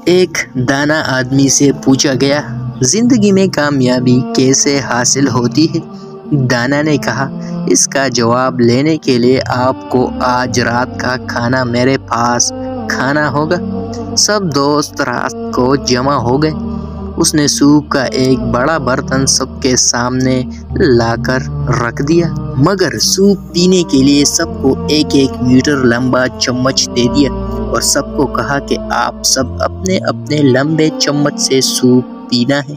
ایک دانا آدمی سے پوچھا گیا، زندگی میں کامیابی کیسے حاصل ہوتی ہے؟ دانا نے کہا، اس کا جواب لینے کے لیے آپ کو آج رات کا کھانا میرے پاس کھانا ہوگا۔ سب دوست رات کو جمع ہو گئے۔ اس نے سوپ کا ایک بڑا برتن سب کے سامنے لا کر رکھ دیا، مگر سوپ پینے کے لیے سب کو 1 میٹر لمبا چمچ دے دیا اور سب کو کہا کہ آپ سب اپنے اپنے لمبے چمچ سے سوپ پینا ہے۔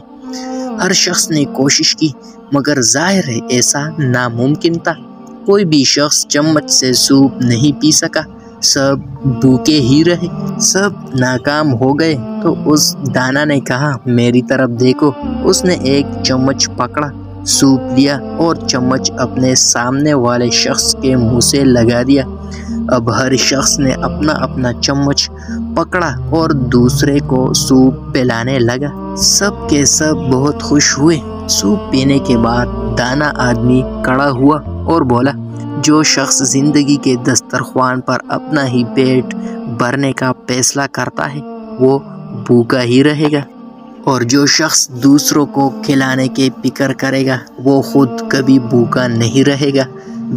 ہر شخص نے کوشش کی، مگر ظاہر ہے ایسا ناممکن تھا۔ کوئی بھی شخص چمچ سے سوپ نہیں پی سکا۔ سب بھوکے ہی رہے، سب ناکام ہو گئے۔ تو اس دانا نے کہا، میری طرف دیکھو۔ اس نے ایک چمچ پکڑا، سوپ لیا اور چمچ اپنے سامنے والے شخص کے منہ سے لگا دیا۔ اب ہر شخص نے اپنا اپنا چمچ پکڑا اور دوسرے کو سوپ پلانے لگا۔ سب کے سب بہت خوش ہوئے۔ سوپ پینے کے بعد دانا آدمی کھڑا ہوا اور بولا، جو شخص زندگی کے دسترخوان پر اپنا ہی پیٹ بھرنے کا فیصلہ کرتا ہے وہ بھوکا ہی رہے گا، اور جو شخص دوسروں کو کھلانے کی فکر کرے گا وہ خود کبھی بھوکا نہیں رہے گا۔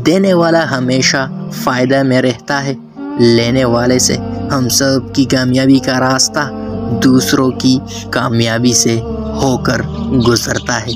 دینے والا ہمیشہ فائدہ میں رہتا ہے، لینے والے سے ہم سب کی کامیابی کا راستہ دوسروں کی کامیابی سے ہو کر گزرتا ہے۔